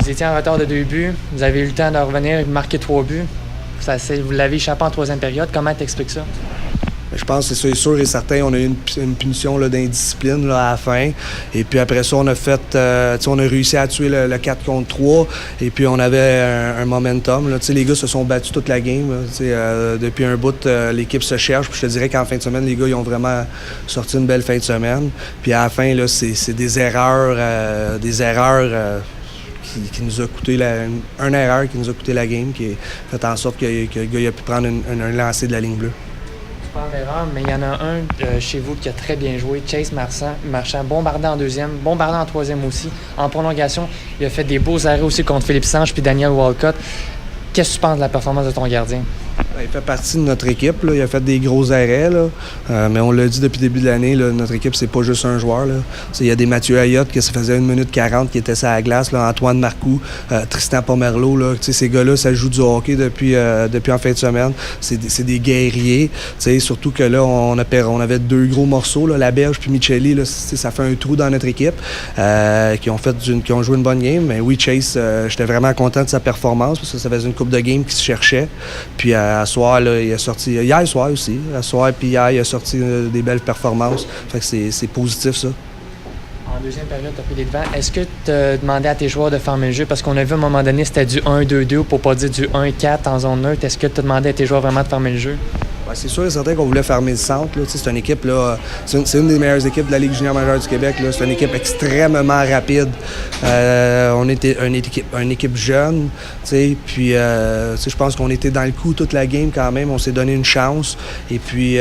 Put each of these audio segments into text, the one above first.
Vous étiez en retard de 2 buts, vous avez eu le temps de revenir et de marquer 3 buts. Vous l'avez échappé en troisième période. Comment t'expliques ça? Je pense que c'est sûr et certain. On a eu une punition là, d'indiscipline là, à la fin. Et puis après ça, on a réussi à tuer le 4 contre 3. Et puis on avait un momentum. Là. Les gars se sont battus toute la game. Depuis un bout, l'équipe se cherche. Puis je te dirais qu'en fin de semaine, les gars ils ont vraiment sorti une belle fin de semaine. Puis à la fin, là, c'est des erreurs qui nous a coûté une erreur qui nous a coûté la game, qui a fait en sorte que le gars a pu prendre un lancer de la ligne bleue. Tu parles d'erreur, mais il y en a un chez vous qui a très bien joué, Chase Marchand, bombardé en deuxième, bombardé en troisième aussi. En prolongation, il a fait des beaux arrêts aussi contre Philippe Sanche puis Daniel Walcott. Qu'est-ce que tu penses de la performance de ton gardien? Il fait partie de notre équipe. Là. Il a fait des gros arrêts. Là. Mais on l'a dit depuis le début de l'année, là, notre équipe, c'est pas juste un joueur. Il y a des Mathieu Ayotte qui se faisait 1 minute 40 qui était sur la glace. Là. Antoine Marcoux, Tristan Pomerleau. Là. Ces gars-là, ça joue du hockey depuis en fin de semaine. C'est des guerriers. Surtout que là, on avait 2 gros morceaux. Là, Laberge puis Micheli, là, ça fait un trou dans notre équipe. Qui ont joué une bonne game. Mais oui, Chase, j'étais vraiment content de sa performance parce que ça faisait une coupe de game qui se cherchait. Puis à soir, là, il a sorti. Hier soir aussi. À soir puis hier, il a sorti des belles performances. Fait que c'est positif, ça. En deuxième période, tu as pris les devants. Est-ce que tu as demandé à tes joueurs de fermer le jeu? Parce qu'on a vu à un moment donné, c'était du 1-2-2 pour pas dire du 1-4 en zone neutre. Est-ce que tu as demandé à tes joueurs vraiment de fermer le jeu? Ouais, c'est sûr et certain qu'on voulait fermer le centre. Là. C'est une équipe, là, c'est une des meilleures équipes de la Ligue junior majeure du Québec. Là. C'est une équipe extrêmement rapide. On était une équipe jeune. Puis je pense qu'on était dans le coup toute la game quand même. On s'est donné une chance. Et puis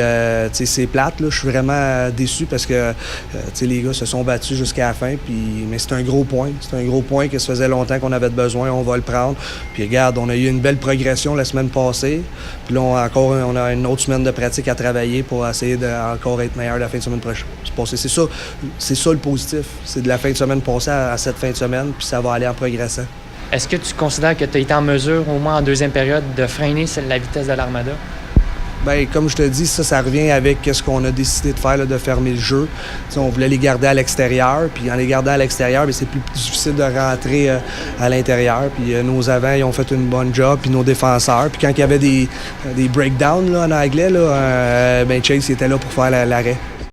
c'est plate. Là. Je suis vraiment déçu parce que les gars se sont battus jusqu'à la fin. Mais c'est un gros point. C'est un gros point que ça faisait longtemps qu'on avait besoin. On va le prendre. Puis regarde, on a eu une belle progression la semaine passée. Puis là, on a une autre semaine de pratique à travailler pour essayer d'encore être meilleur la fin de semaine prochaine. C'est ça le positif. C'est de la fin de semaine passée à cette fin de semaine, puis ça va aller en progressant. Est-ce que tu considères que tu as été en mesure, au moins en deuxième période, de freiner la vitesse de l'Armada? Bien, comme je te dis, ça revient avec ce qu'on a décidé de faire, là, de fermer le jeu. On voulait les garder à l'extérieur, puis en les gardant à l'extérieur, c'est plus difficile de rentrer à l'intérieur. Puis nos avants, ils ont fait une bonne job, puis nos défenseurs. Puis quand il y avait des breakdowns là, en anglais, là, Chase était là pour faire l'arrêt.